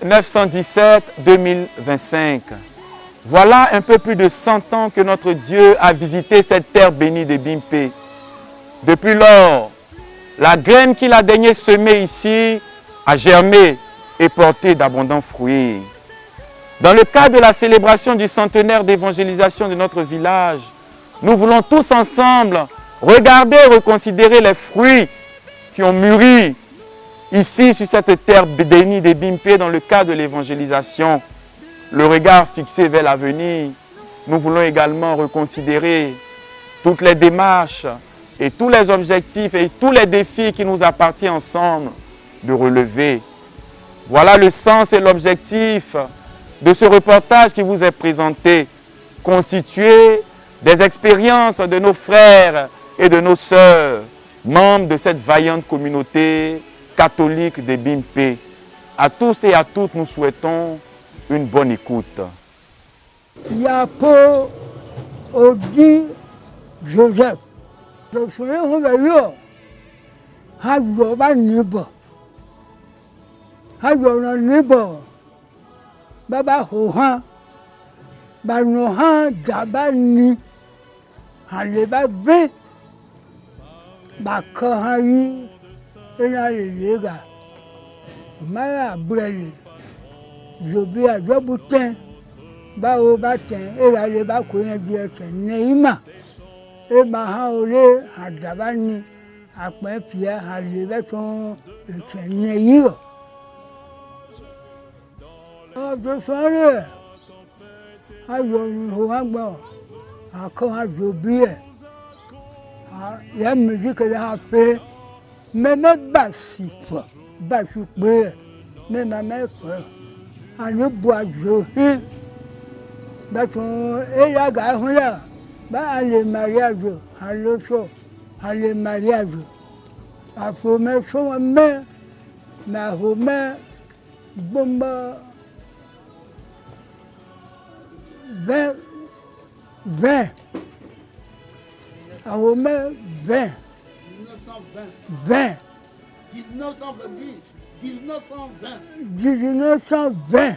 1917-2025. Voilà un peu plus de 100 ans que notre Dieu a visité cette terre bénie de Bimpé. Depuis lors, la graine qu'il a daigné semer ici a germé et porté d'abondants fruits. Dans le cadre de la célébration du centenaire d'évangélisation de notre village, nous voulons tous ensemble regarder et reconsidérer les fruits qui ont mûri ici sur cette terre bénie de Bimpé dans le cadre de l'évangélisation. Le regard fixé vers l'avenir, nous voulons également reconsidérer toutes les démarches et tous les objectifs et tous les défis qui nous appartiennent ensemble de relever. Voilà le sens et l'objectif de ce reportage qui vous est présenté, constitué des expériences de nos frères et de nos sœurs, membres de cette vaillante communauté catholique de Bimpé. À tous et à toutes, nous souhaitons une bonne écoute. Yapo Odi Joseph. Je suis un Baba Hohan, Banohan Dabani, Haleba B, Bakahayi, Enalega, Maya Brele, Jobia Jobutin, Bao Batin, Elaleba Koyen Diete, Neima, Emahaole, Hadabani, Akme Pia, Halebeton, Neio. Je suis allé à Yoruba, à Kohajobi. Il y a une musique qui a fait, mais même Bassif, Bassoupe, mais ma mère, à nous boire Johi, et la gare là, les mariages, à l'autre, à les mariages, à former son main, ma romain, bomba. 20. À Romain, 20. 20. 1920.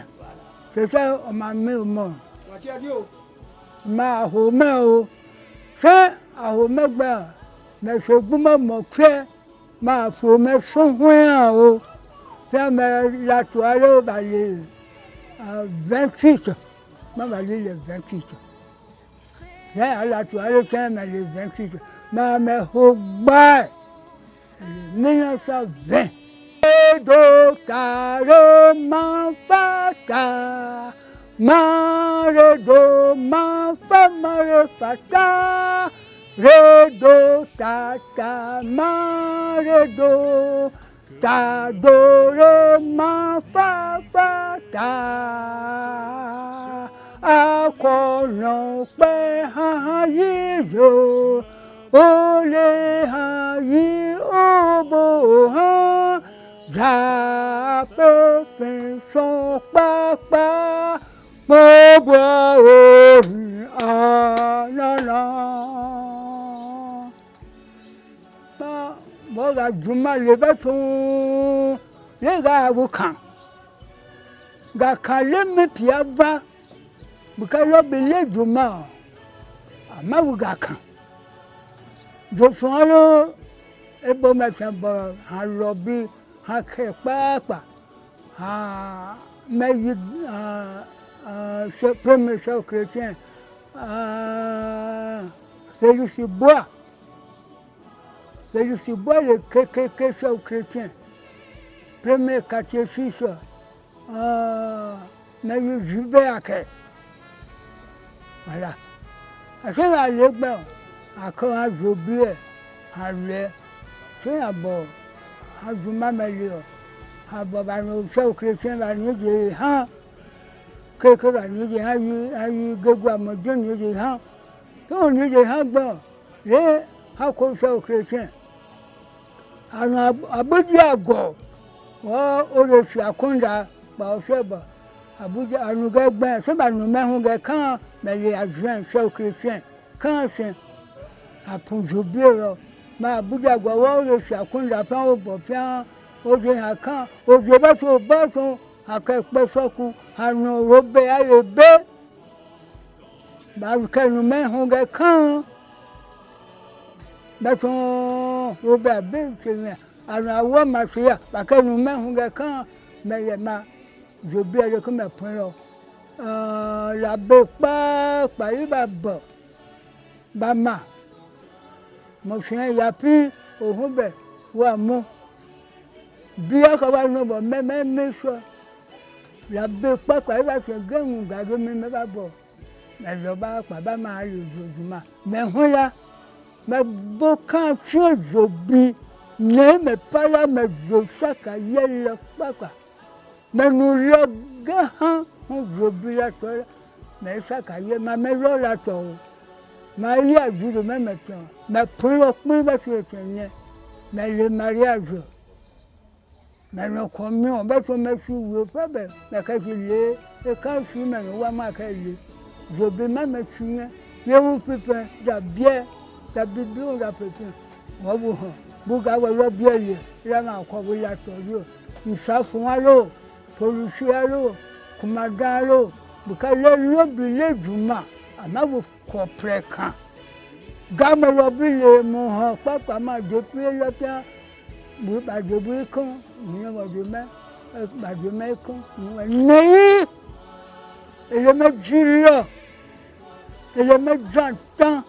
C'est ça, on m'a mis au monde. Mais à Romain, c'est à Romain, mais je peux me faire, mais faut me soigner. C'est la toile, les 28. Maman dit les 28. À la toile, c'est les 28. Maman, au bas, 1920. Docteur, m'enfata, maredo, m'enfata, redo, tata, maredo, t'adore, m'enfata. Akono pe hayizo, ole hayi obo ha, zape penson papa, mo bois ori anana. Mo ga juma le beton, le ga wukan, ga kaleme piava. Bukalo bele juma amawugaka josolo ebo metembo halobi hake papa ha meyi premier chef chrétien Félix Bois le chef chrétien premier catéchiste meyi Jubéake. Voilà. À ce moment-là, à Kohajobi, à l'air, c'est un bon. À Jumamelio, à Babano, c'est chrétien, à Nidi, hein, que Nidi, à Gagua, Modini, hein, on dit, hein, bon, et à quoi c'est chrétien. À Boudiago, au dessus à Konda, bah, c'est bon. Abuja, à nous gagner, c'est pas nous mêmes quand, mais les adjoints, chefs chrétiens, quand c'est à Punjabiro, mais Abuja, Gawao, le chacun d'apprendre au Bopian, au Géhakan, au Gébat, au Baton, akekpesoku anu robe ayebe bakenu mehunge kan beton robe abe senya anu awo masia bakenu mehunge kan meye ma jobi ele ko me pin lo la be pa yi ba bo ba ma mo se ya pi ohun be wa mu bí ọkọ̀ bá ń bọ̀ mẹ́mẹ́ sọ làbẹ́ pápá yìí bá ṣe gẹ́hùn gbàgbé mi mẹ́ bá bọ̀ mẹ́lọ bá pàbá máa lè jòjúmọ́ mẹ́hún ya mẹ́ bó kàn tí ó jò bí ní mẹ́ pálá mẹ́ jò sàkà yẹ lọ pápá mẹ́nu lọ gẹ́hán ń jò bí látọ̀ rẹ̀ mẹ́ sàkà yẹ mẹ́ lọ́ látọ̀ o mẹ́ yí àjùlọ mẹ́mẹ́tọ̀ mẹ́ pín lọ pín bá ṣe tẹ̀ yẹn mẹ́ lè marí àjọ. Meno commune, beto me suivre febe, mais que je l'ai, et quand je suis maintenant, ouais, moi, que je vais même me tuer, il y a un pépin, la bière, la bibliothèque, la pépin. Moi, vous avez le bière, il y a encore la torture. Nous savons à l'eau, policier à l'eau, commandant à l'eau, vous avez le billet du mal, à ma vous comprenez quand. Gamme le billet, mon papa m'a depuis le temps. Bu ba de bu kon ni mo de me ba de me kon ni ele me jilo ele me jantan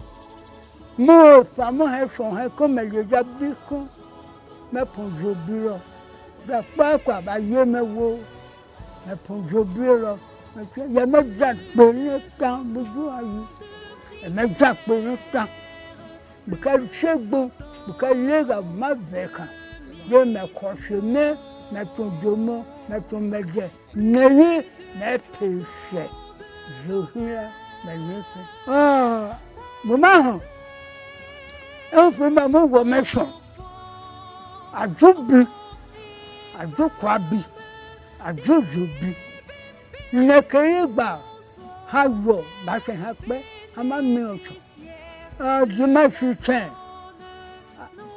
mo fa mo he fon he kon me le ja bi kon me pon jo bi lo da pa kwa ba ye me wo me pon jo bi lo ye me jan pe ni tan buju ayu e me jan pe ni tan bu ka segbo bu ka lega ma veka de me consommer me ton domo me ton medje neyi me péché je hira me nefe mo ma han e fe ma mo wo me so ajubi ajukwabi ajujubi ne ke gba ha wo ba se ha pe ha ma mi ocho juma fi ten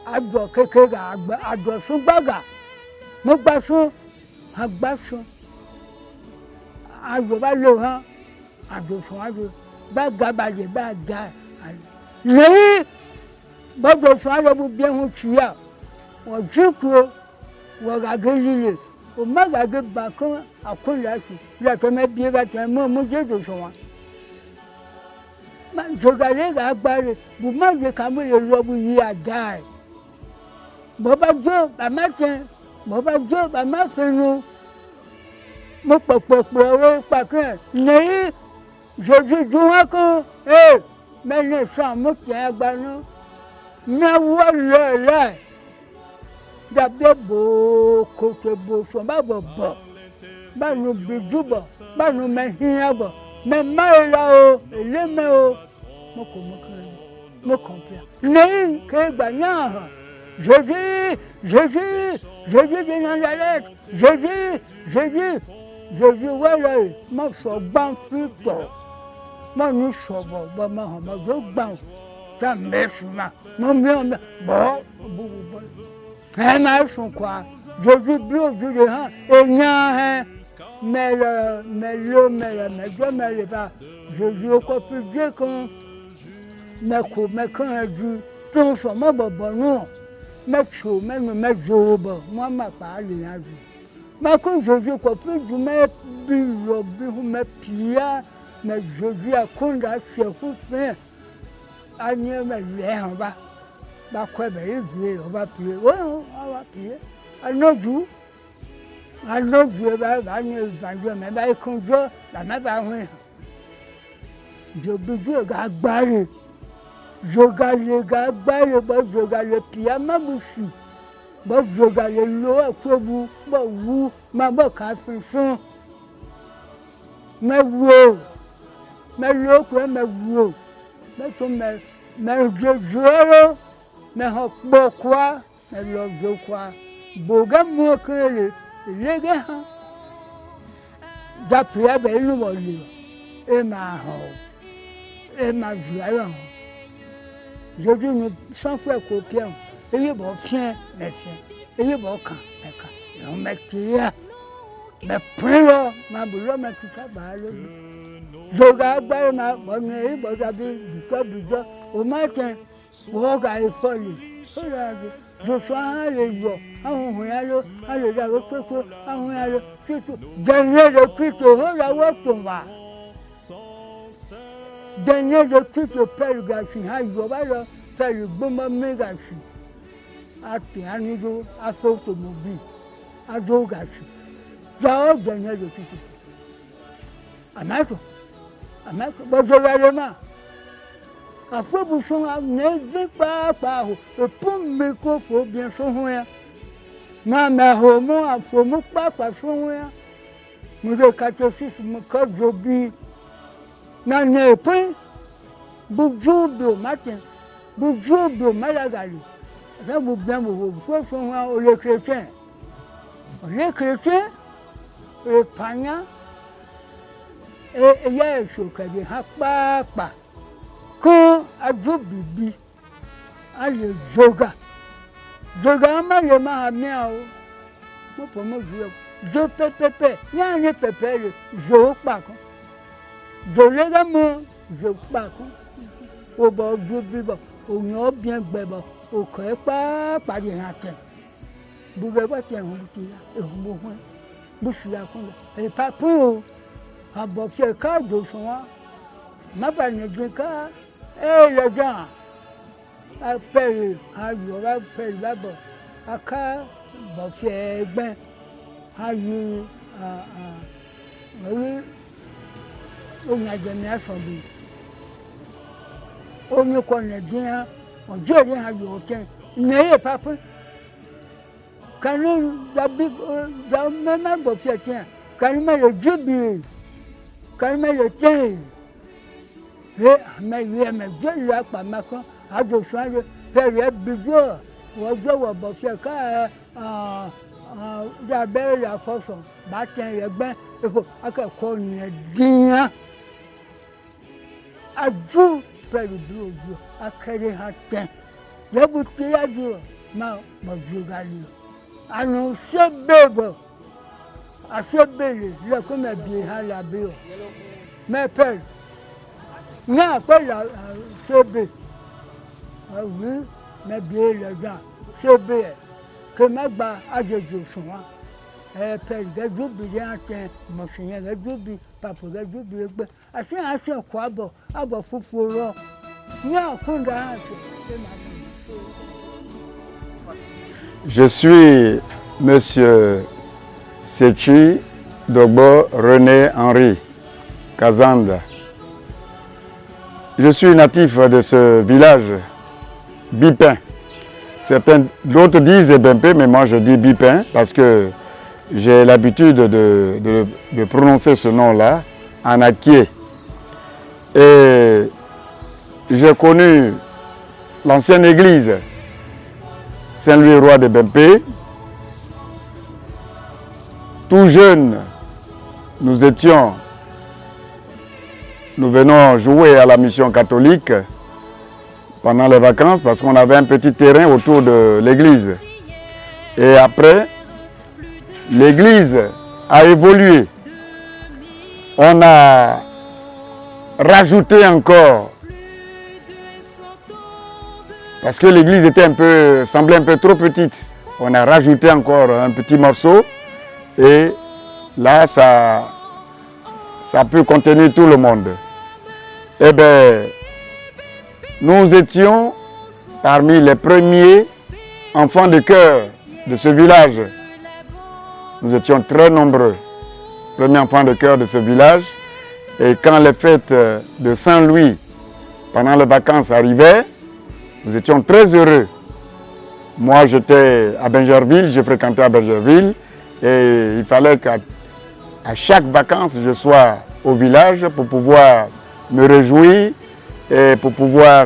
àjọ kékeré àjọ sún gbàgà mo gbà sún àgbà sún àjọ bá lò hàn àjọ sún àjọ bá ga bàjẹ́ bá ga lẹ́yìn gbọ́dọ̀ sún àjọ bó bí ẹ̀hún tìyà wọ́n jíkù wọ́n gàgé líle wọ́n má gàgé bàkán àkúnlẹ̀ àti lẹ́kọ̀ọ́ mẹ́bí ẹ̀ bá tẹ̀ mọ́ mo jẹ́jọ́ sún wọn. Jogale ga agbára bó má jẹ́ ká mo lè lọ bó yí àjà ẹ̀. Mo bá jó bàmá tẹ mo bá jó bàmá fẹnu mo pọ̀pọ̀pọ̀ ọ̀rọ̀ pàkẹ́ ní jòjújú wọn kó mẹ́lẹ̀ sàn mo tẹ̀ agbára náwó lọ́ọ̀lá dàbí bò kòtò bò sùn bá bọ̀ bọ̀ bánu bìjú bọ̀ bánu mẹ́hìn bọ̀ mẹ́ máa ra o èlé mẹ́ o mo kò mọ kiri mo kàn pẹ́ ní kéègbà yàn hàn. Jésus de Nazareth, Jésus, voilà, ma so ban fito, ma ni sobo, ba ma ha ma go ban, ta mesuma, ma mi bo, ma son quoi, Jésus bio de ha, enya he, mais le pas, Jésus ko plus Dieu qu'on me quand du tout son ma bon mẹ́tò mẹ́nu mẹ́jọ bọ̀ wọ́n máa pa á lè yàn jù. Máa kó ìjòjì kò fún ju mẹ́bí lọ bí hun mẹ́pìá mẹ́jòjì àkóńdà ṣẹ̀kú fún ẹ̀. A ní ẹ̀mẹ̀lẹ́ hàn bá kọ́ ẹ̀bẹ̀ yìí bìí ọba pìé wọ́n wá pìé. Anọ́jú ẹ̀ bá ní ìbànújẹ́ mẹ́ bá ikún jọ́ làmẹ́ bá hún ẹ̀. Jòbíjú ẹ̀ gà gbáre. Jogale ga gbáre bọ́ jogale pìá má bù sí bọ́ jogale ló ẹ̀kọ́bu bọ́ wú má bọ́ ká fi fún mẹ́wò mẹ́lòókù ẹ̀ mẹ́wò mẹ́tò mẹ́jọ́jọ́rọ́ mẹ́hàn kpọ́kọ́ mẹ́lọ́jọ́kọ́ bògá mú kéré ìlégé hàn dàpìá bẹ̀ inú wọ̀lẹ̀ ẹ̀ máa hàn ẹ̀ máa jù ayọ̀ hàn. Jésus nous sans faire copier. Et il va bien, mais et il va quand, on met Mais prends-le, ma boulot, mais tout ça, bah, le. Je regarde, ma bonne, bon, j'avais du corps, au matin, je regarde folle. Je suis allé, dernier de Christ, on va. Dernier de Christ, Père Gachi, je vais faire le bon moment Gachi. À Pianido, à Automobile, à Dogachi. J'ai dernier de Christ. À Mato, bon, je vais le main. A fo buson a nezi pa o pum me ko fo bien so ho ya na me ho mo a fo mo pa so ho ya mo de ka to si mo ka jobi na ne pe bu jobo matin bu jobo malagali na bu bien mo fo so ho o le chrétien le panya e ya so ka de ha pa quand a jo bibi a le joga ma le ma amia o mo po mo jo pepe ya ni pepe le jo pa ko jo le ga mo jo pa ko o bo jo bi bo o yan bien gbe bo o ko e pa de han ten bu ge ba ten hu ti ya e mo ho bu su ya ko e pa pu a bo fe ka jo so wa ma ba ne ge ka les gens, appellent, appellent d'abord, à cas, bon, c'est bien, oui, on a donné à son but. On ne connaît bien, on dit rien à l'autre, n'ayez pas peur. Quand nous, même bon, tiens, quand nous met le jubilé, quand nous met le thé, mais Dieu l'a pas macron, a de changer, faire les bijoux, ou à bosser, la belle la façon, bâtir les bains, il faut qu'on ait bien. A Dieu, faire le boulot, à créer un temps. Les bouteilles à Dieu, ma Dieu gagne. Annoncer bébé, à ce bébé, le comme bien à la bio. Mais père, non, pas la CB. Oui, mais bien les gens. CB, que ma bas à Dieu soin. Père, les jours bien, mon Seigneur, les jours bien, papa, les jours bien. Assez quoi, bon, à bon foufou, non, Je suis Monsieur Sechi Dogbo René Henri Kazanda. Je suis natif de ce village, Bipin. D'autres disent Ebempe, mais moi je dis Bipin parce que j'ai l'habitude de prononcer ce nom-là en Akie. Et j'ai connu l'ancienne église Saint-Louis-Roi de Bempé. Tout jeune, nous venons jouer à la mission catholique pendant les vacances parce qu'on avait un petit terrain autour de l'église. Et après, l'église a évolué. On a rajouté encore, parce que l'église semblait un peu trop petite. On a rajouté encore un petit morceau et là, ça peut contenir tout le monde. Eh bien, nous étions parmi les premiers enfants de chœur de ce village. Nous étions très nombreux, premiers enfants de chœur de ce village. Et quand les fêtes de Saint-Louis, pendant les vacances, arrivaient, nous étions très heureux. Moi, j'étais à Bingerville, j'ai fréquenté à Bingerville. Et il fallait qu'à chaque vacances, je sois au village pour pouvoir me réjouir et pour pouvoir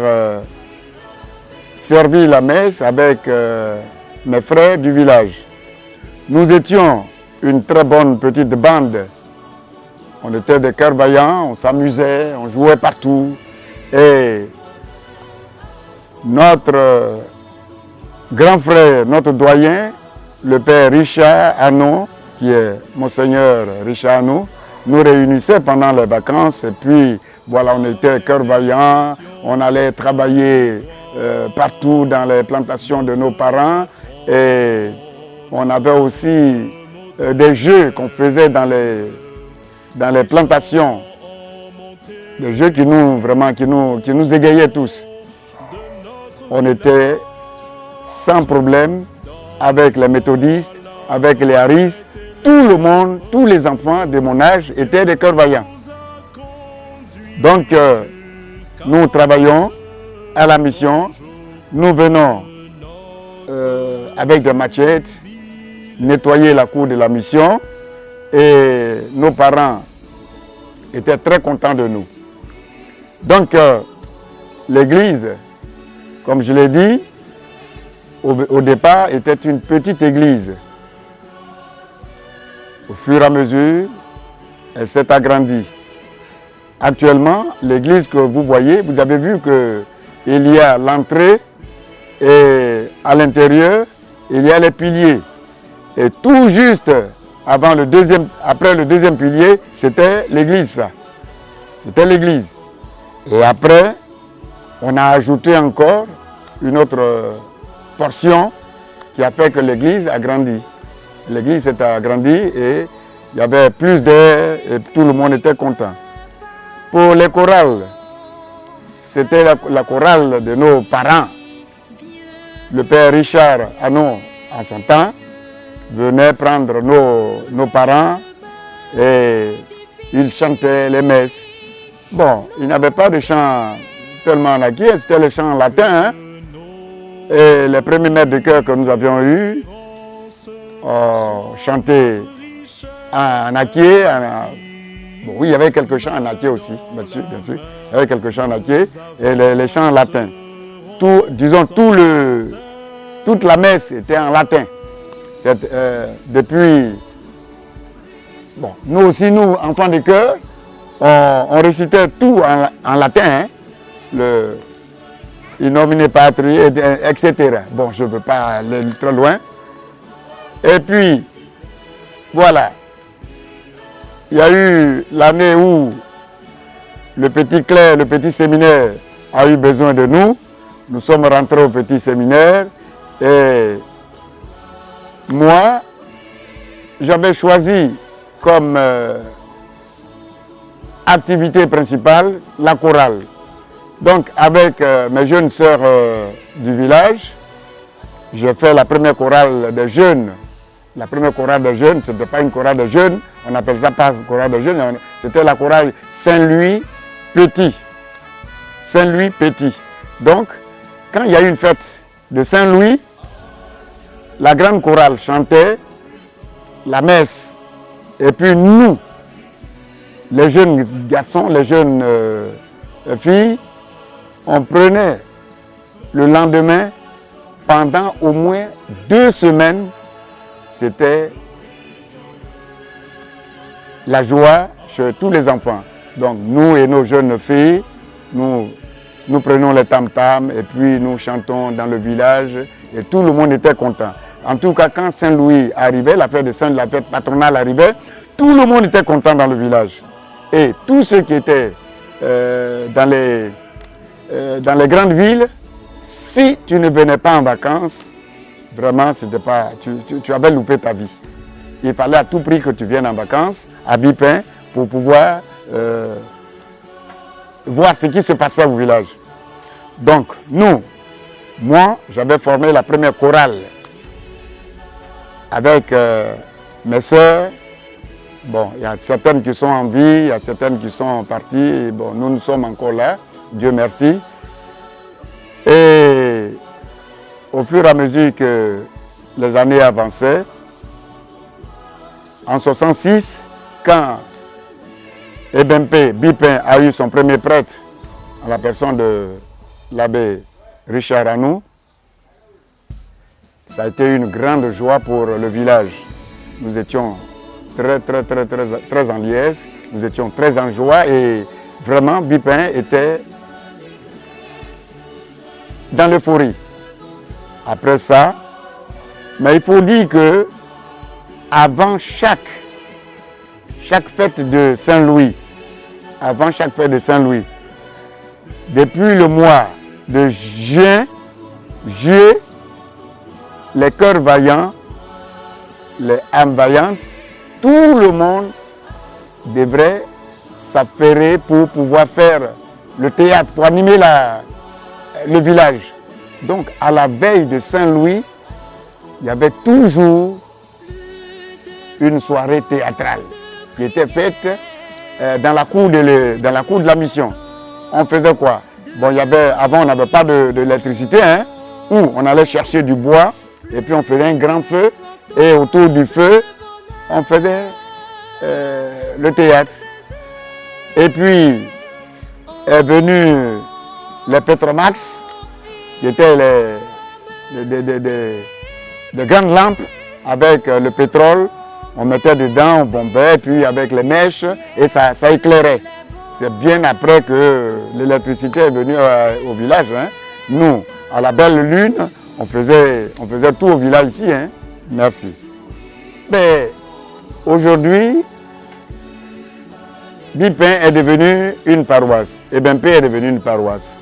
servir la messe avec mes frères du village. Nous étions une très bonne petite bande. On était des cœurs vaillants, on s'amusait, on jouait partout. Et notre grand frère, notre doyen, le père Richard Arnaud, qui est Monseigneur Richard nous réunissait pendant les vacances. Et puis, voilà, on était cœur vaillant, on allait travailler partout dans les plantations de nos parents. Et on avait aussi des jeux qu'on faisait dans les plantations. Des jeux qui nous égayaient tous. On était sans problème avec les méthodistes, avec les haristes. Tout le monde, tous les enfants de mon âge étaient des cœurs vaillants. Donc, nous travaillons à la mission. Nous venons avec des machettes nettoyer la cour de la mission. Et nos parents étaient très contents de nous. Donc, l'église, comme je l'ai dit, au départ, était une petite église. Au fur et à mesure, elle s'est agrandie. Actuellement, l'église que vous voyez, vous avez vu qu'il y a l'entrée et à l'intérieur, il y a les piliers. Et tout juste après le deuxième pilier, c'était l'église, ça. C'était l'église. Et après, on a ajouté encore une autre portion qui a fait que l'église a grandi. L'église s'est agrandie et il y avait plus d'air et tout le monde était content. Pour les chorales, c'était la chorale de nos parents. Le père Richard Anou, en son temps, venait prendre nos parents et il chantait les messes. Bon, il n'avait pas de chant tellement en acquis, c'était le chant latin. Hein? Et les premiers maîtres de chœur que nous avions eus chantaient en acquis. Bon, oui, il y avait quelques chants en acquis aussi, bien sûr. Il y avait quelques chants en acquis et les chants latins. Toute la messe était en latin. Depuis, bon, nous aussi, nous, enfants de chœur, on récitait tout en latin, hein, In nomine Patri, etc. Bon, je ne veux pas aller trop loin. Et puis, voilà, il y a eu l'année où le petit clerc, le petit séminaire a eu besoin de nous. Nous sommes rentrés au petit séminaire et moi, j'avais choisi comme activité principale la chorale. Donc avec mes jeunes sœurs du village, j'ai fait la première chorale des jeunes. La première chorale des jeunes, ce n'était pas une chorale de jeunes, on n'appelle ça pas chorale de jeunes, c'était la chorale Saint-Louis Petit. Saint-Louis Petit. Donc, quand il y a eu une fête de Saint-Louis, la grande chorale chantait la messe. Et puis nous, les jeunes garçons, les jeunes filles, on prenait le lendemain, pendant au moins 2 semaines, c'était la joie chez tous les enfants. Donc nous et nos jeunes filles, nous prenons les tam-tams et puis nous chantons dans le village et tout le monde était content. En tout cas, quand Saint-Louis arrivait, la fête patronale arrivait, tout le monde était content dans le village. Et tous ceux qui étaient dans les grandes villes, si tu ne venais pas en vacances, vraiment, c'était pas, tu avais loupé ta vie. Il fallait à tout prix que tu viennes en vacances à Bipin pour pouvoir voir ce qui se passait au village. Donc, moi, j'avais formé la première chorale avec mes sœurs. Bon, il y a certaines qui sont en vie, il y a certaines qui sont parties. Et bon, nous sommes encore là, Dieu merci. Et au fur et à mesure que les années avançaient, en 1966, quand Bipin a eu son premier prêtre, en la personne de l'abbé Richard Anou, ça a été une grande joie pour le village. Nous étions très en liesse, nous étions très en joie et vraiment Bipin était dans l'euphorie. Après ça, mais il faut dire que avant chaque fête de Saint-Louis, depuis le mois de juin, juillet, les cœurs vaillants, les âmes vaillantes, tout le monde devrait s'affairer pour pouvoir faire le théâtre, pour animer le village. Donc à la veille de Saint-Louis, il y avait toujours une soirée théâtrale qui était faite dans la cour de la mission. On faisait quoi? Bon, avant on n'avait pas d'électricité, hein, où on allait chercher du bois et puis on faisait un grand feu et autour du feu, on faisait le théâtre. Et puis est venu les Petromax, qui étaient des grandes lampes avec le pétrole. On mettait dedans, on bombait, puis avec les mèches, et ça éclairait. C'est bien après que l'électricité est venue au village. Hein. Nous, à la belle lune, on faisait tout au village ici. Hein. Merci. Mais aujourd'hui, Bipin est devenu une paroisse. Et Bimpé est devenu une paroisse.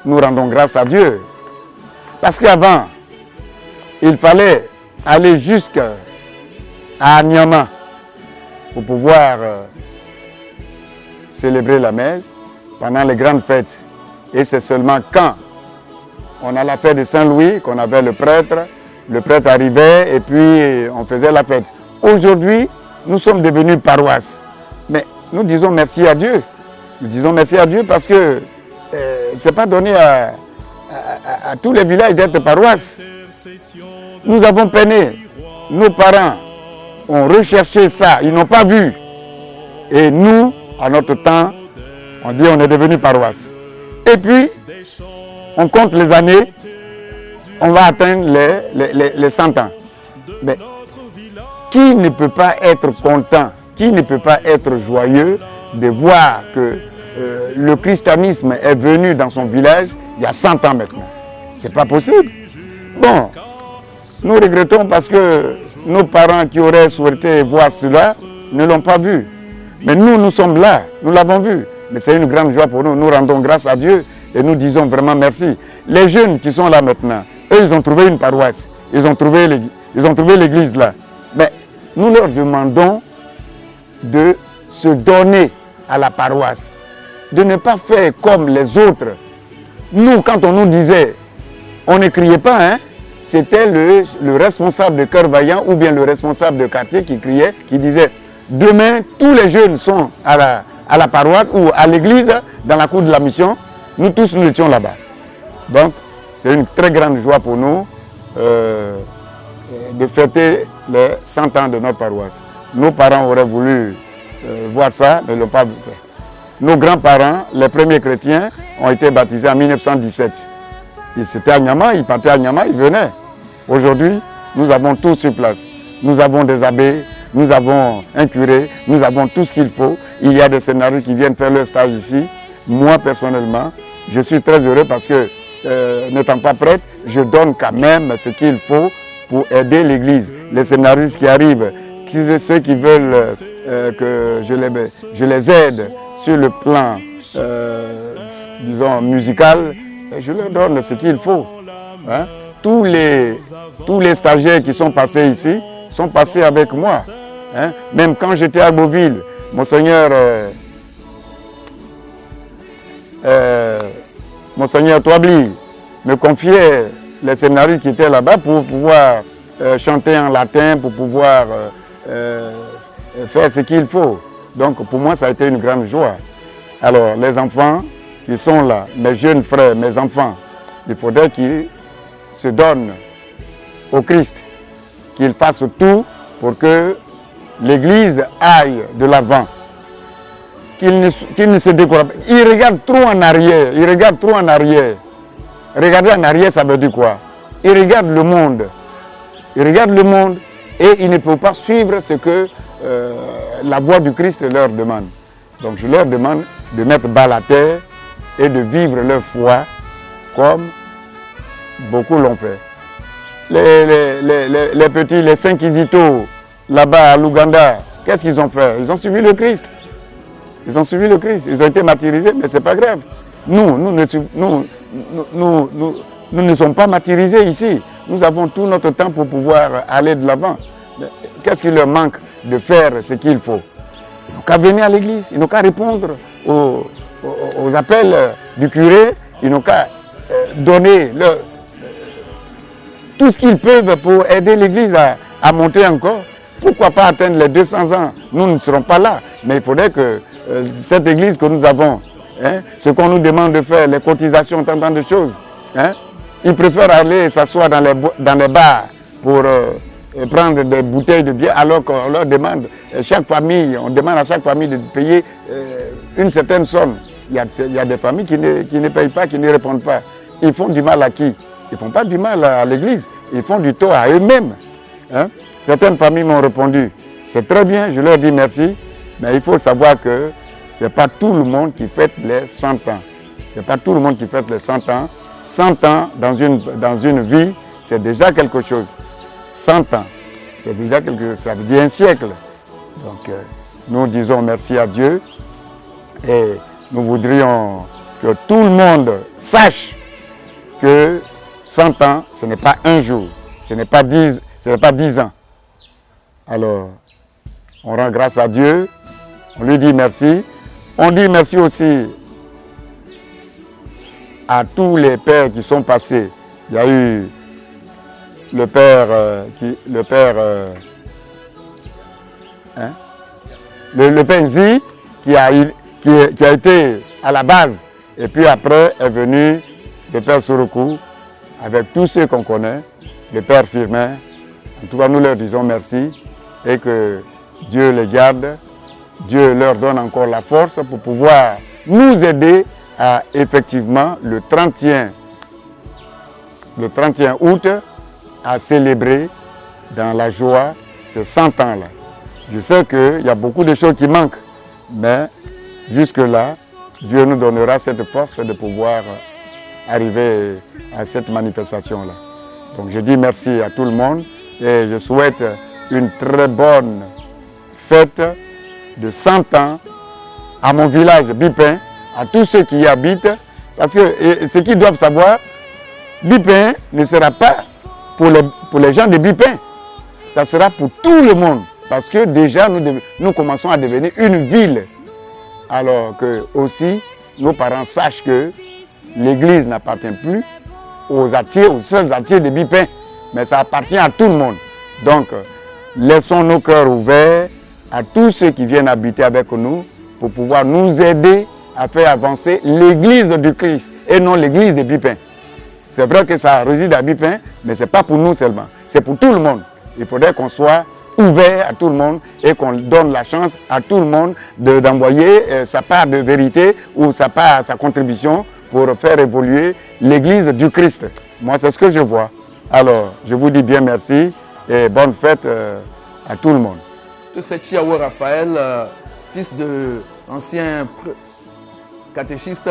Nous rendons grâce à Dieu. Parce qu'avant, il fallait aller jusqu'à Anyama pour pouvoir célébrer la messe pendant les grandes fêtes. Et c'est seulement quand on a la fête de Saint-Louis qu'on avait le prêtre arrivait et puis on faisait la fête. Aujourd'hui, nous sommes devenus paroisse. Mais nous disons merci à Dieu. Nous disons merci à Dieu parce que ce n'est pas donné à tous les villages d'être paroisse. Nous avons peiné. Nos parents ont recherché ça. Ils n'ont pas vu. Et nous, à notre temps, on dit on est devenu paroisse. Et puis, on compte les années. On va atteindre les 100 ans. Mais qui ne peut pas être content, qui ne peut pas être joyeux de voir que le christianisme est venu dans son village il y a 100 ans maintenant? C'est pas possible. Bon, nous regrettons parce que nos parents qui auraient souhaité voir cela ne l'ont pas vu. Mais nous sommes là, nous l'avons vu. Mais c'est une grande joie pour nous. Nous rendons grâce à Dieu et nous disons vraiment merci. Les jeunes qui sont là maintenant, eux, ils ont trouvé une paroisse. Ils ont trouvé l'église là. Mais nous leur demandons de se donner à la paroisse. De ne pas faire comme les autres. Nous, quand on nous disait, on ne criait pas, hein, c'était le responsable de Cœur Vaillant ou bien le responsable de quartier qui criait, qui disait, demain, tous les jeunes sont à la paroisse ou à l'église, dans la cour de la mission. Nous tous, nous étions là-bas. Donc, c'est une très grande joie pour nous de fêter les 100 ans de notre paroisse. Nos parents auraient voulu voir ça, mais ne l'ont pas fait. Nos grands-parents, les premiers chrétiens, ont été baptisés en 1917. C'était à Nyama, ils partaient à Nyama, ils venaient. Aujourd'hui, nous avons tout sur place. Nous avons des abbés, nous avons un curé, nous avons tout ce qu'il faut. Il y a des scénaristes qui viennent faire leur stage ici. Moi, personnellement, je suis très heureux parce que, n'étant pas prêtre, je donne quand même ce qu'il faut pour aider l'Église. Les scénaristes qui arrivent, ceux qui veulent que je les aide sur le plan, disons, musical, je leur donne ce qu'il faut. Hein? Tous les stagiaires qui sont passés ici sont passés avec moi. Hein? Même quand j'étais à Beauville, Monseigneur Toabli me confiait les scénaristes qui étaient là-bas pour pouvoir chanter en latin, pour pouvoir faire ce qu'il faut. Donc pour moi, ça a été une grande joie. Alors les enfants qui sont là, mes jeunes frères, mes enfants, il faudrait qu'ils se donnent au Christ, qu'ils fassent tout pour que l'Église aille de l'avant, qu'ils ne se découragent pas. Ils regardent trop en arrière, Regarder en arrière, ça veut dire quoi? Ils regardent le monde. Et ils ne peuvent pas suivre ce que la voix du Christ leur demande. Donc je leur demande de mettre bas la terre et de vivre leur foi comme beaucoup l'ont fait. les petits, les 5 Kizito, là-bas à l'Ouganda, qu'est-ce qu'ils ont fait? Ils ont suivi le Christ. Ils ont suivi le Christ. Ils ont été martyrisés, mais ce n'est pas grave. Nous ne sommes pas martyrisés ici. Nous avons tout notre temps pour pouvoir aller de l'avant. Qu'est-ce qui leur manque de faire ce qu'il faut? Ils n'ont qu'à venir à l'église, ils n'ont qu'à répondre aux appels du curé, ils n'ont qu'à donner tout ce qu'ils peuvent pour aider l'église à monter encore. Pourquoi pas atteindre les 200 ans? Nous ne serons pas là, mais il faudrait que cette église que nous avons, ce qu'on nous demande de faire, les cotisations, tant de choses, ils préfèrent aller s'asseoir dans les bars pour prendre des bouteilles de bière, alors qu'on leur demande, on demande à chaque famille de payer une certaine somme. Il y a des familles qui ne payent pas, qui ne répondent pas. Ils font du mal à qui? Ils ne font pas du mal à l'église, ils font du tort à eux-mêmes. Certaines familles m'ont répondu, c'est très bien, je leur dis merci, mais il faut savoir que ce n'est pas tout le monde qui fête les 100 ans. Ce n'est pas tout le monde qui fête les 100 ans. 100 ans dans une vie, c'est déjà quelque chose. 100 ans, c'est déjà quelque chose, ça veut dire un siècle. Donc nous disons merci à Dieu et nous voudrions que tout le monde sache que 100 ans, ce n'est pas un jour, ce n'est pas 10 ans. Alors, on rend grâce à Dieu, on lui dit merci. On dit merci aussi à tous les pères qui sont passés. Il y a eu le père Nzi qui a été à la base. Et puis après est venu le père Sorokou avec tous ceux qu'on connaît, le père Firmin. En tout cas, nous leur disons merci et que Dieu les garde. Dieu leur donne encore la force pour pouvoir nous aider à effectivement le 31 août à célébrer dans la joie ces 100 ans-là. Je sais qu'il y a beaucoup de choses qui manquent, mais jusque-là, Dieu nous donnera cette force de pouvoir arriver à cette manifestation-là. Donc je dis merci à tout le monde et je souhaite une très bonne fête de 100 ans à mon village Bipin, à tous ceux qui y habitent, parce que ce qu'ils doivent savoir, Bipin ne sera pas pour les gens de Bipin, ça sera pour tout le monde, parce que déjà nous commençons à devenir une ville, alors que aussi nos parents sachent que l'église n'appartient plus aux seuls attiers de Bipin, mais ça appartient à tout le monde. Donc, laissons nos cœurs ouverts à tous ceux qui viennent habiter avec nous pour pouvoir nous aider à faire avancer l'église du Christ et non l'église de Bipin. C'est vrai que ça réside à Bipin, mais ce n'est pas pour nous seulement, c'est pour tout le monde. Il faudrait qu'on soit ouvert à tout le monde et qu'on donne la chance à tout le monde d'envoyer sa part de vérité ou sa contribution pour faire évoluer l'église du Christ. Moi, c'est ce que je vois. Alors, je vous dis bien merci et bonne fête à tout le monde. C'est Chiawo Raphaël, fils de ancien catéchiste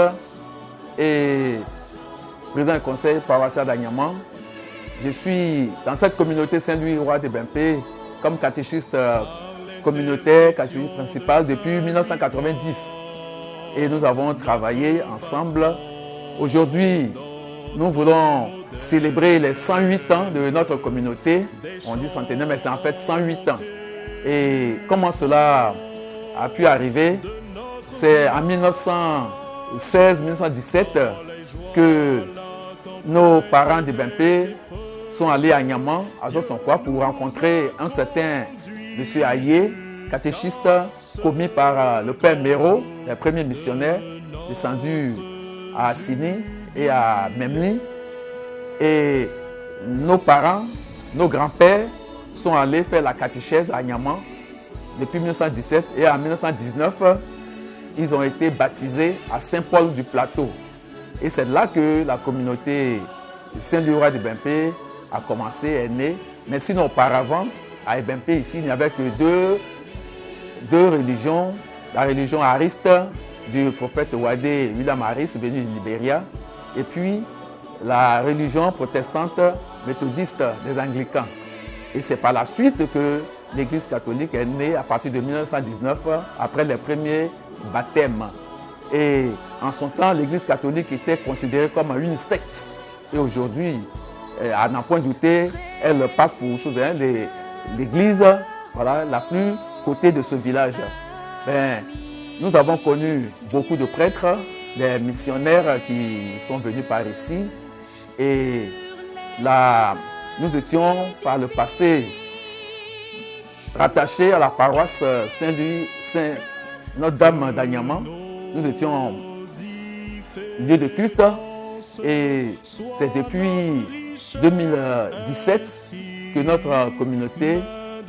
et président du conseil paroissial d'Agnaman. Je suis dans cette communauté Saint-Louis-Roi de Bimpé comme catéchiste communautaire, catéchiste principal depuis 1990. Et nous avons travaillé ensemble. Aujourd'hui, nous voulons célébrer les 108 ans de notre communauté. On dit centenaire, mais c'est en fait 108 ans. Et comment cela a pu arriver? C'est en 1916-1917 que nos parents de Bimpé sont allés à Niaman, à Zosonkwa, pour rencontrer un certain M. Aye, catéchiste commis par le père Méro, les premiers missionnaires descendus à Assini et à Memni. Et nos parents, nos grands-pères sont allés faire la catéchèse à Niaman depuis 1917 et en 1919, ils ont été baptisés à Saint-Paul du Plateau. Et c'est là que la communauté Saint-Louis-Roi de Bimpé a commencé, est née. Mais sinon, auparavant, à Bimpé, ici, il n'y avait que deux religions. La religion ariste du prophète Wadé William Harris, venu du Libéria, et puis la religion protestante méthodiste des Anglicans. Et c'est par la suite que l'Église catholique est née à partir de 1919, après les premiers baptêmes. Et en son temps, l'Église catholique était considérée comme une secte. Et aujourd'hui, à n'en point douter, elle passe pour autre chose. L'Église, voilà, la plus cotée de ce village. Nous avons connu beaucoup de prêtres, des missionnaires qui sont venus par ici. Et là, nous étions par le passé rattachés à la paroisse Saint-Louis, Notre-Dame d'Agnaman. Nous étions lieu de culte et c'est depuis 2017 que notre communauté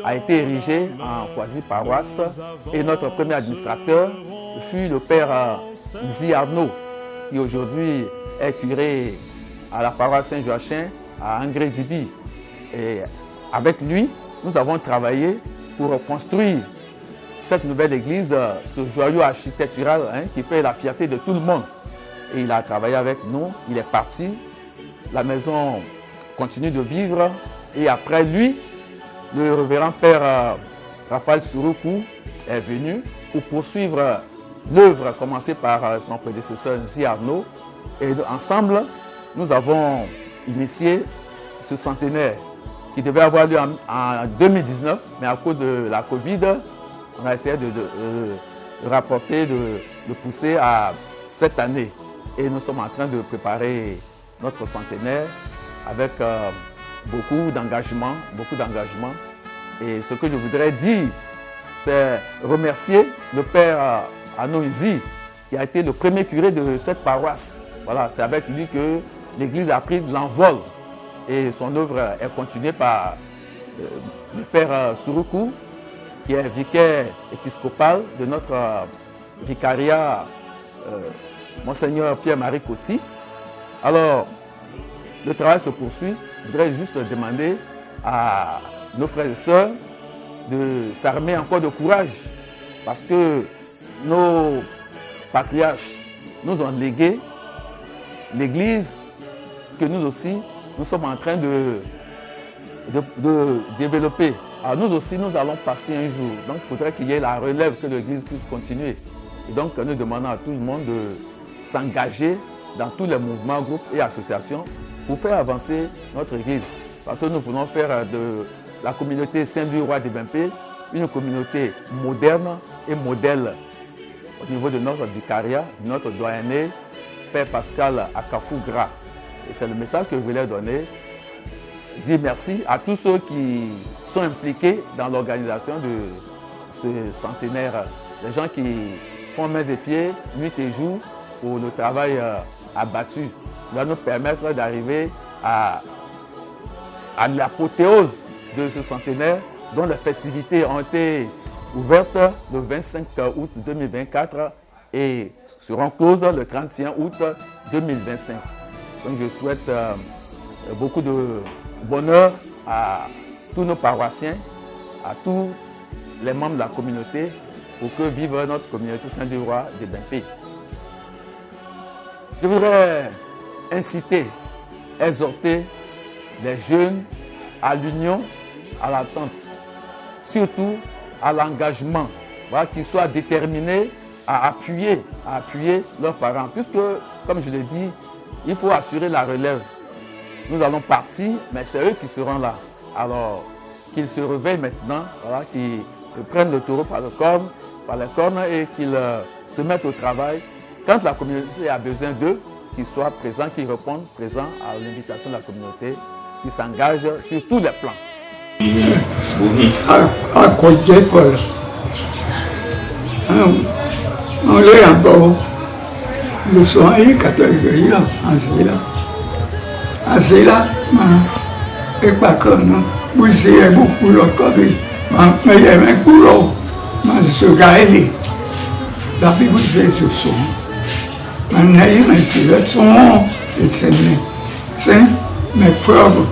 a été érigée en quasi-paroisse et notre premier administrateur fut le père Zi Arnaud, qui aujourd'hui est curé à la paroisse Saint-Joachim à Angré-Dibi. Et avec lui, nous avons travaillé pour construire cette nouvelle église, ce joyau architectural qui fait la fierté de tout le monde. Et il a travaillé avec nous, il est parti, la maison continue de vivre. Et après lui, le révérend père Raphaël Suruku est venu pour poursuivre l'œuvre commencée par son prédécesseur Zi Arnaud. Et ensemble, nous avons initié ce centenaire qui devait avoir lieu en 2019, mais à cause de la Covid, on a essayé de rapporter, de pousser à cette année. Et nous sommes en train de préparer notre centenaire avec beaucoup d'engagement. Et ce que je voudrais dire, c'est remercier le père Anoïzi, qui a été le premier curé de cette paroisse. Voilà, c'est avec lui que l'église a pris de l'envol. Et son œuvre est continuée par le père Suruku, qui est vicaire épiscopal de notre vicariat, Monseigneur Pierre-Marie Coty. Alors, le travail se poursuit. Je voudrais juste demander à nos frères et sœurs de s'armer encore de courage, parce que nos patriarches nous ont légué l'Église que nous aussi, nous sommes en train de développer. Alors nous aussi, nous allons passer un jour. Donc il faudrait qu'il y ait la relève, que l'Église puisse continuer. Et donc nous demandons à tout le monde de s'engager dans tous les mouvements, groupes et associations pour faire avancer notre Église. Parce que nous voulons faire de la communauté Saint-Louis-Roi des Bimpé une communauté moderne et modèle au niveau de notre vicariat, de notre doyenné, Père Pascal Akafougra. Et c'est le message que je voulais donner. Dire merci à tous ceux qui sont impliqués dans l'organisation de ce centenaire. Les gens qui font mains et pieds, nuit et jour, pour le travail abattu. Il va nous permettre d'arriver à l'apothéose de ce centenaire, dont les festivités ont été ouvertes le 25 août 2024 et seront closes le 31 août 2025. Donc je souhaite beaucoup de bonheur à tous nos paroissiens, à tous les membres de la communauté, pour que vive notre communauté Saint-Louis-Roi des Bimpé. Je voudrais inciter, exhorter les jeunes à l'union, à l'attente, surtout à l'engagement, voilà, qu'ils soient déterminés à appuyer leurs parents, puisque, comme je l'ai dit, il faut assurer la relève. Nous allons partir, mais c'est eux qui seront là. Alors, qu'ils se réveillent maintenant, voilà, qu'ils prennent le taureau par les cornes et qu'ils se mettent au travail. Quand la communauté a besoin d'eux, qu'ils soient présents, qu'ils répondent présents à l'invitation de la communauté, qu'ils s'engagent sur tous les plans. À côté, Paul. On est encore. Je suis catholique là, en Zéla, et pas comme vous avez beaucoup de copie, mais il y a un boulot, mais je suis gaillé. La Bible dit ce son. Mais c'est le son, c'est mes preuves.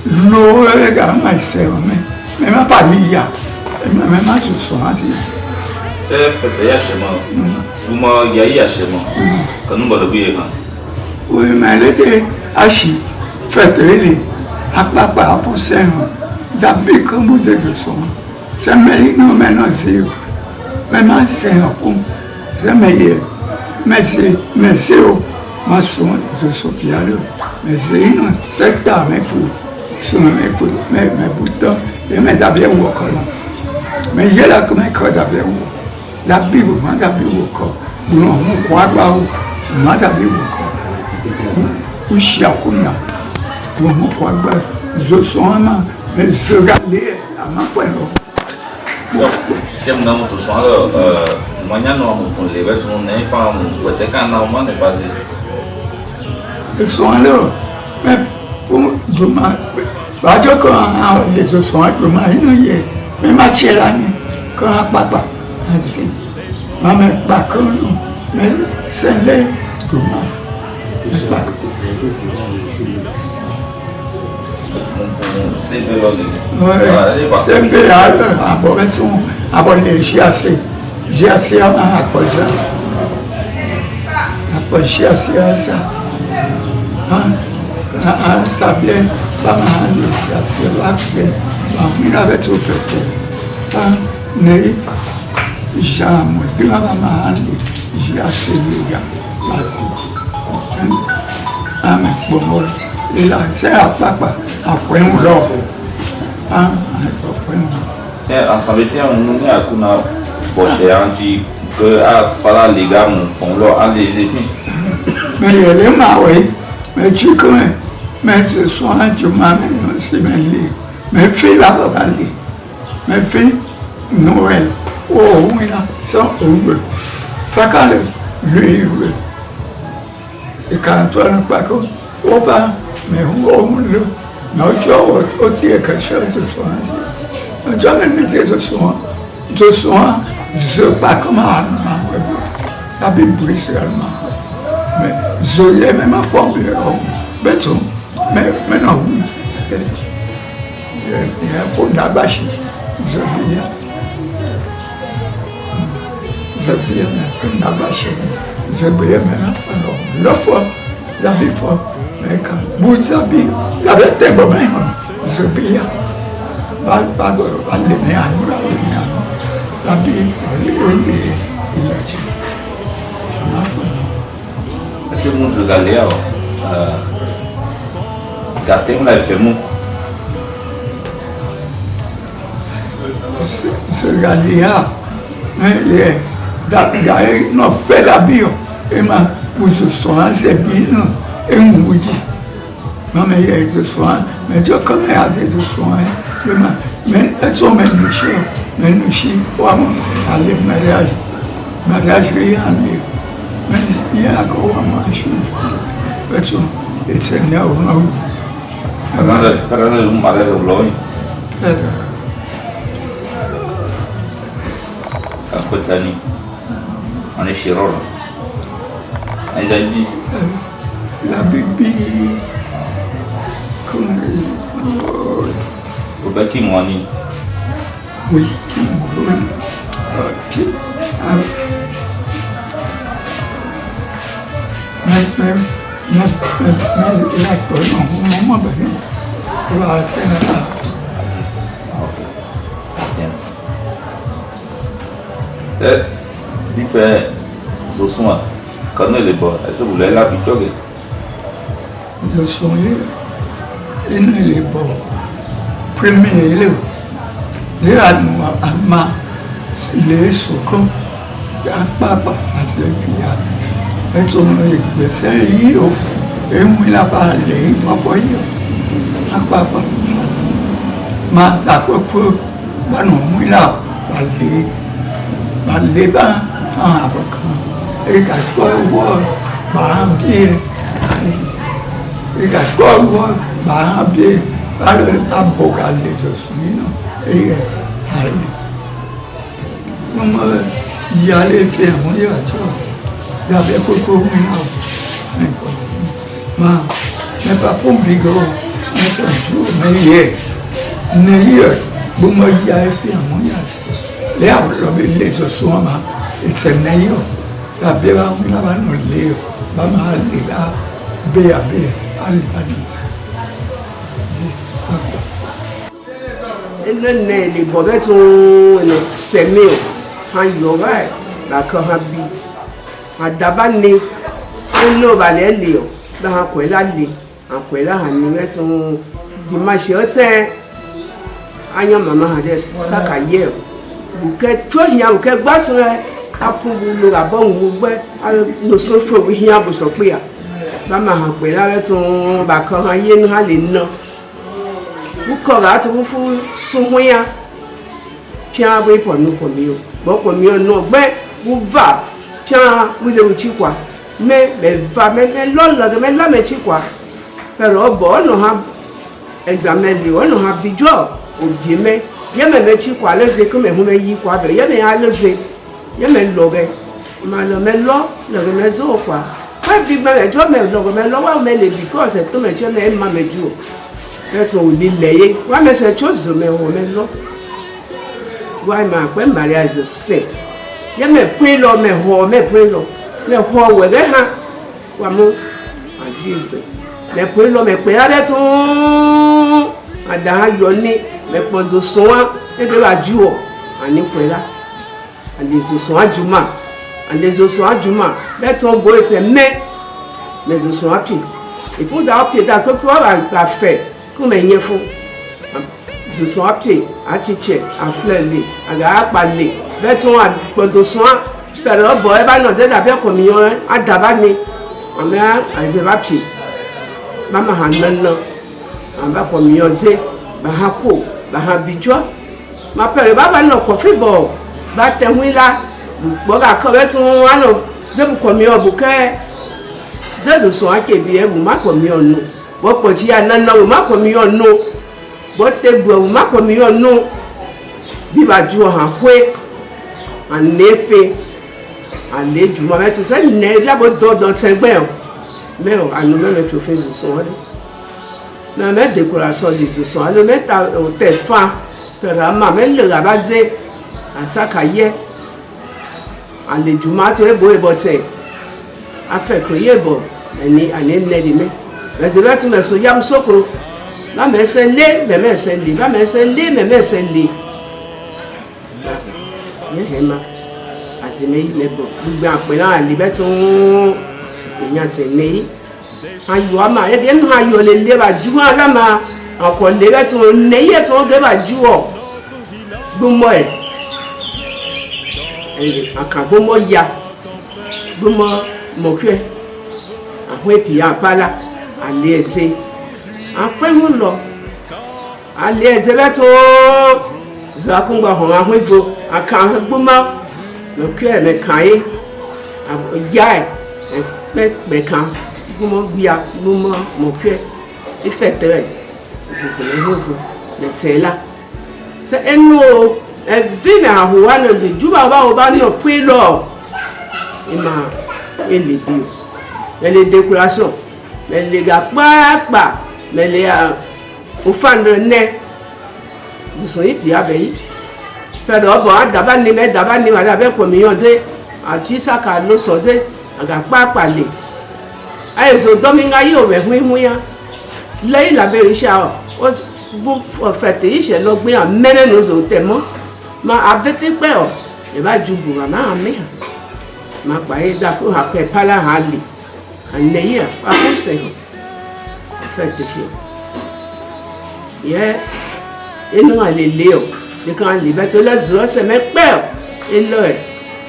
L'eau est également, mais ma pas liée, mais ma ce son. C'est fait chez moi. Vous m'avez chez moi. Quand nous allons bien. Oui, mais elle était hachie, faite elle, à papa pour ça, d'habitude comme vous êtes de son. C'est meilleur, maintenant c'est. Maintenant c'est un coup, c'est meilleur. Mais c'est, ma soeur, je suis bien là. Mais c'est une, c'est tard, mais pour, mais pourtant, je mets d'abord au corps. Mais il y a là comme un corps d'abord. La Bible, moi d'abord au corps. Nous, on croit pas, moi d'abord au corps. Ou chiacouna. On croit pas. Je suis un homme, mais je regarde à ma foi. J'aime dans mon soin là, moyen non pour les versions n'est pas mon côté quand normalement n'est pas. Le soin là, mais pour moi, pas de quand les soins pour moi, mais ma chère quand papa a dit, maman pas comme nous, mais c'est les pour moi. C'est bien alors, j'ai assez à ma cause. Après, j'ai assez à ça. Ça vient, pas mal, j'ai assez à ça. Il avait tout fait. Mais, j'ai assez de gars. Amen. Bon, là, c'est à papa, à frère ou l'autre. C'est en s'embêtant, on est à Kuna, Boché, Anti, que à les gars font leur à les épis. Mais il est marré, mais tu connais, mais ce soir, tu m'as mis aussi mes livres. Mais fais la parole, mais fais Noël. Oh, oui, là, ça, ouvre. Fait qu'elle, lui, ouvre. Et quand tu as un paco, oh, pas, mais on le. Non, tu as ôté quelque chose ce soir. Tu as même dit ce soir. Ce soir, je ne sais pas comment la Bible brise réellement. Mais je l'ai même formulé. Mais non, oui. Il y a un fond d'abache. Je bien. Je bien, mais un d'abache. Je bien, mais enfin, la fois, j'avais fort. Mais quand vous avez, été bon, je bien. Pas de l'aimer à nous, la Bible, il a dit. Est-ce que vous allez gâter mon life, moi? Ce gars-là, il a fait la bio. Et ma pousse soin, c'est bien. Et moi, ma meilleure de soin, mais Dieu comme elle a des soins. Mais elles sont même nous chiens, pour aller mariage. Mariage, rien à dire. Mais il y a encore un chose. Elles sont éternelles ou non. Karena lu mariage au blanc. Aku tani, on est chez Rol. Aïzaïdi. La Bible, comme Au baki mwani. oui, qui Di pe Zosuma, quand elle est bonne, est-ce que vous l'avez là, puis je suis et nous les bons. Premier, les Allemands, Amma, les Sokons, papa, et son et moi il a parlé, ma voyage, papa, ma sacoche, non, il a parlé, en avocat, et qu'à quoi voir, bien, et qu'à quoi voir, bien, avocat des ossements, et il y a les fermes, il y a des photos, mais pas pour me dire, mais c'est un jour, mais hier, bon, il y a les fermes, les ossements, et c'est meilleur, la vie va nous la nous lire, va mal là, Béa, allez. Les bobettes sont semées, en yoga, la corabi. À Dabane, on n'a pas les lions, dans un coin là, en coin là, on est un dimanche, anya maman a des sacs à hier. Vous êtes feuilles, vous êtes basse, à pour vous la bonne, vous nous sommes feuilles, vous sommes pris. Maman a coin là, ton bacon à yen, à l'en. Vous correct, vous fous son moyen. Tiens, oui, pour nous, comme mieux. Bon, comme mieux, non, ben, vous va. Tiens, vous devez quoi. Mais va, mais l'autre, mais là, mais tu quoi. Alors, bon, on a examen, on a vidéo, au dimanche. Il y a même tu quoi, les écoles, mais vous m'avez quoi, il y a même à lever. Il y a même l'orgue. Mais là, le maison, quoi. Pas vivre, mais tu vois, mais l'orgue, mais là, on met les bicos, c'est tout, mais tu as même ma médio. Être au lit layé. Ouais, mais c'est chose, mais on met là. Ouais, mais un mariage de saint. Il y a mes prix là, mes hors, mes prix là. Mais hors, ouais, hein. Ouais, mon. En Dieu. Mais prix là, mais prix là, ton. En dans yonné, mais pour le soin, et de la duo. En est là. En des soins du mal. En des soins du mal. Mais ton beau était mais os soins à pied. Et pour d'avoir pied d'accord, quoi va faire? Comme il faut, je suis à pied, à tirer, à fleurir, à parler. Mettons à prendre soin, faire le bois, et bien, nous avons commis à Dabane. On a à pied. Maman a non, on va commis à Zé, à Hapo, à Bidjo. Ma père va non, coffee ball, battre là, bon, à commettre son anneau, je vous commis au bouquet. Je suis à Kébien, vous m'a commis au nous. Bon, quand il y a un an, ma commis en nous. Bon, t'es beau, ma commis en nous. Viva Dieu en fouet. En effet, en est du moment, c'est ça, il n'est là, dans le 5 ans. Mais à nous-mêmes, les trophées de son. Mais mettre décoration des son. Le mettre au téléphone, faire la main, le rabaser, à sa cahier. En est du matin, beau et beauté. À faire crier, bon, en est né. Mais je vais te mettre yam soko. La mère s'est lée, mais mère s'est lée. La mère s'est lée, mais mère s'est lée. Il y a un azimé, mais bon, vous bien après là, liberton. Il y a ces nez. Ayouama, et bien, ayou les lèvres à jouer à la main. Encore les liberton, nez, et ton lèvres à jouer. Boumoy. Et encore boumoy ya. Boumoy, mon cœur. En fait, il y a pas là. Allez, enfin, mon lot. Allez, je vais tout. Je vais combattre en niveau. À quand bouma, le cœur me caille. À yai, mais quand bouma via bouma, mon cœur, il fait très. Je connais vous. Mais c'est là. C'est un mot. Elle vit à Rouen de Djouba au bas de puis l'or. Il m'a. Il est bien. Mais les décorations. Mais les gars, pas, mais les fans de nez, ils sont hyper abeilles. Faire de bon, d'abord, les mettre d'abord, les madame, comme ils ont dit, à qui ça, qu'à nous sauter, à pas parler. Ah, ils ont dormi à y mais oui, là, il a vérifié, vous faites, il s'est logé à mener nos hôtels, mais avec tes pères, il va du bout à ma mère. Ma paille d'accord, après, pas la rallye. En ayant, pas conseil. Faites chier. Yeah. Et nous, allons lire. Et quand les bêtes, là, c'est mes pères. Et là,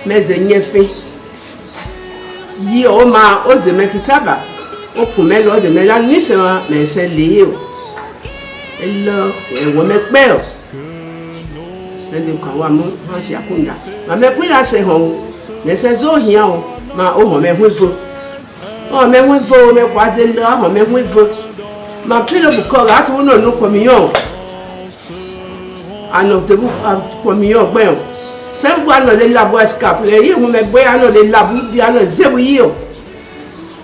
mes aînés fait. Dit au ma, aux aînés qui savent. Au premier, lors de la nuit, c'est lié. Et là, mes pères. Et donc, quand on va manger à Kunda. Mais puis là, c'est bon. Mais c'est rien. Mais on va me oh, mais oui, vous, mais quoi, c'est là, mais oui, vous. Ma fille, le corps, à tout le monde, communion. À notre communion, ben. C'est moi, le labo escapé, vous me voyez, le labo, bien le zéro.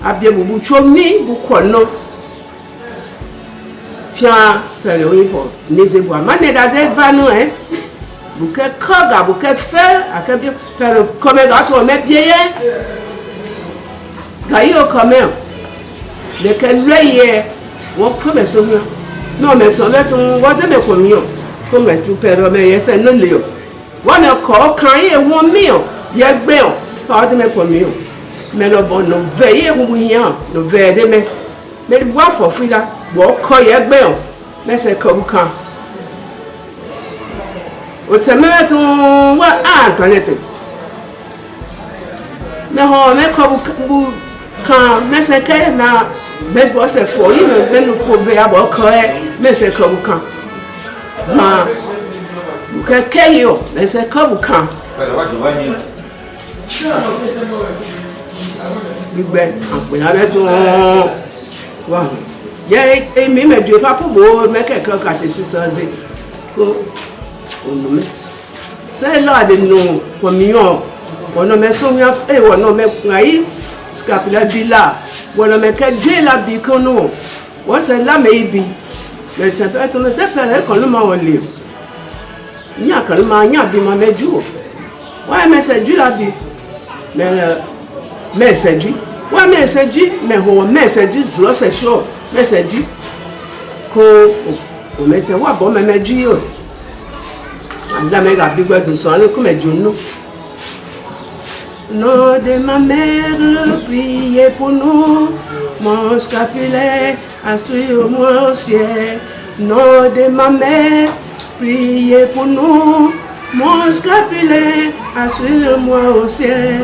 A bien, vous chômez, vous connaissez. Tiens, faites le repos. N'hésitez pas. Mané d'adèle, va nous, hein. Vous que coga, vous que faire, à que bien, faire le commerce, on met bien. Gaillot quand même. les qu'elle hier, on peut me souvenir. Non, mais son lettre, on va te mettre comme mieux. Comme tu peux mais c'est non léo. On a encore quand il est moins mieux, il y a bien, pas te mettre comme mieux. Mais le bon, nous veillons au moyen, nous veillons, mais le bois faut fuir là, bon, quand il y a bien, mais c'est comme quand. Au thème, on va Internet. Mais on met comme quand mais c'est que na baseball c'est fort mais nous pouvons avoir correct mais c'est comme quand ma que yo mais c'est comme quand bigbe après avec ton wa et mais Dieu pas pour beau mais quelqu'un qui a 600 ko on c'est là de nous communion on met son et on met ngai scapula bila on met que Dieu la bi que nous on c'est là mais bi mais c'est pas on c'est pas là qu'on le m'a lié nya kan ma nya bi ma meju ouais mais c'est Dieu la bi mais c'est Dieu ouais mais c'est Dieu mais on mais c'est Dieu c'est chaud mais c'est Dieu ko on met c'est ouais bon mais Dieu la mère a bi quoi ce soir comme Dieu nous. Nom de ma mère, priez pour nous, mon scapulaire, assure-moi au ciel. Nom de ma mère, priez pour nous, mon scapulaire, assure-moi au ciel.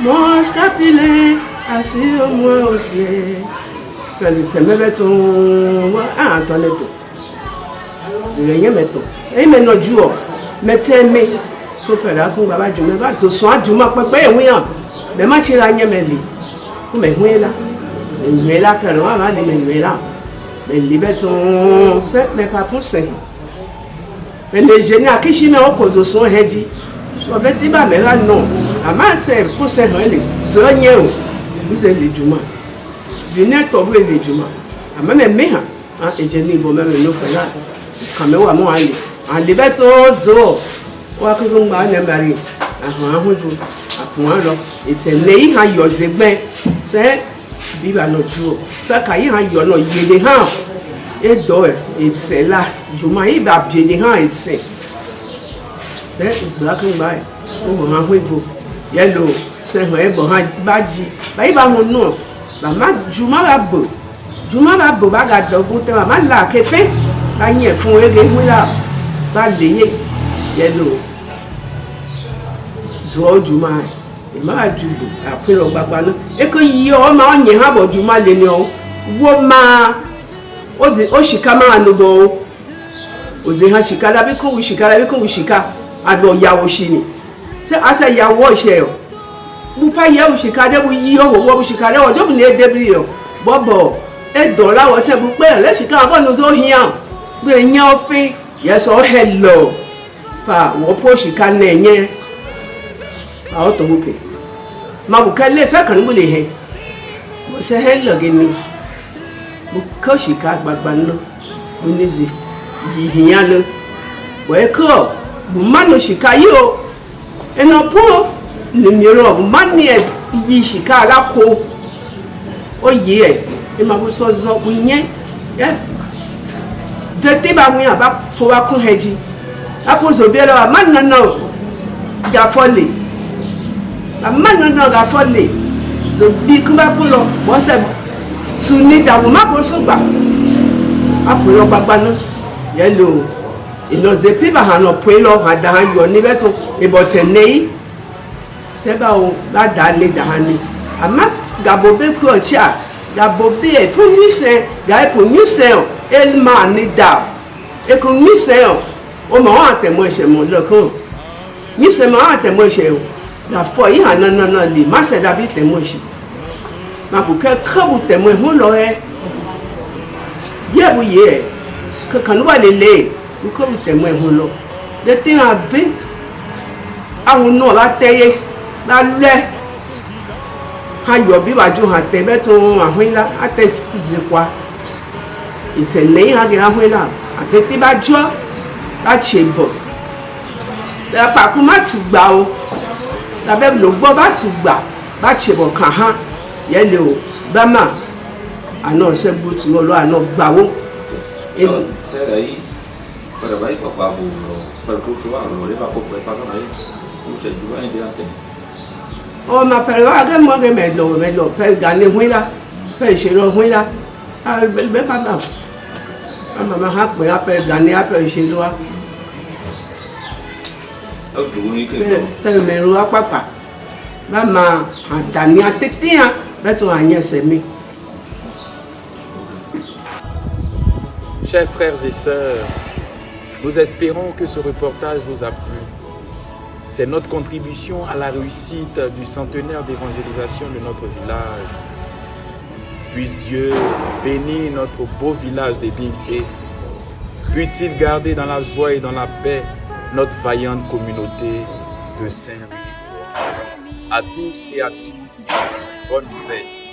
Mon scapulaire, assure-moi au ciel. Quand tu me mets ton... Ah, attendez tout. C'est rien, mettons. Et maintenant, jour, mettez-moi. Faut faire là pour baba Dieu mais va te soin du ma papa et oui mais ma chérie n'y mais li comme oui là que là va mais là mais liberton c'est mais pas pour ça mais les jeunes à qui chine au cause son hedi so fait diba mais là non ama c'est pour ça là c'est rien vous êtes les juma venez tomber les juma ama mais hein et je n'y bon même nous faire là quand même à moi aller en liberton zo wa ko ngba na bari ahun ahuju apun lo ite nei ha yo zegbe se bi ba no ju sa ka yi ha yo no yede ha e do e se la juma yi ba biede ha ite se is la ko ngba o mo ha huju yellow se ho e bo ha baji ba yi ba mo no ba ma juma ba bo ba ga dogun te ma la ke fe ba yin fun ege hula ba leye yellow zo juma e ma jubu apero gbagba no e ko yi o ma onye ha bo juma le ni o wo ma o shika ma anugo o ze ha shika la bi ko shika ado yawo shini se asa yawo se o bu pa yawo shika de bu yi o wo bu shika de o jo bu ne debri o bobo e do lawo se bu pe le shika bo no zo hian gbe yan ofin yes o hello pa wo po shika na enye a o to bu pe ma bu ka le sa kan bu le he mo se hello gini bu ko shika gbagba no onizi yi hian lo we ko bu manu shika yi o eno po ni miro bu mani e yi shika la ko o yi e ma bu so zo bu yen ya de te ba mu ya ba fo wa kun heji apo zo bi lo man na no ga fole man na no ga fole zo bi ku ba po lo bo se suni da bu ma bo so gba apo yo gbagba no ye lo ino ze pi ba han no po lo ha da han yo ni beto e bo te nei se ba o ba da ni da han ni ama ga bo be ku o cha ga bo be e po ni se ga e po ni se o el ma ni da e ku ni se o o ma wa te mo se mo lo kan ni se ma wa te mo se o da fo yi han na li ma se da bi te mo se ma bu ke khabu te mo ho lo e ye bu ye ke kan wa le bu ko te mo ho lo de ti a ve awun no ba teye ba le ha yo bi ba ju ha te be tun ahwila ate zikwa ite nei ha ge ahwila ate ti ba jo ba chebo la pa ku ma ti gba o la be lo gbo ba ti gba ba chebo kan ha ye le o ba ma àná ṣe bó ti wọ́n lọ àná gbàwó. Sẹ́rẹ̀ yìí pẹ̀lú báyìí pàpà bò lọ pẹ̀lú tó tó wà lọ rí bàpọ̀ pẹ̀lú pàpà báyìí ó ṣe jù báyìí dé àtẹ̀. Ọ ma pẹ̀lú wa kẹ́ mọ́ kẹ́ mẹ́lọ pẹ̀lú gani hún la pẹ̀lú ìṣèlú hún la bẹ́ẹ̀ bàbá màmá ha pẹ̀lú gani pẹ̀lú ìṣèlú wa. Pẹ̀lú mẹ́rin wa pàpà bàmà àdàní àtẹ̀tẹ̀ yẹn bẹ́ẹ̀ tó àyẹ̀ sẹ́mi. Chers frères et sœurs, nous espérons que ce reportage vous a plu. C'est notre contribution à la réussite du centenaire d'évangélisation de notre village. Puisse Dieu bénir notre beau village de Bimpe. Puisse-t-il garder dans la joie et dans la paix notre vaillante communauté de Saint-Louis. À tous et à toutes, bonne fête.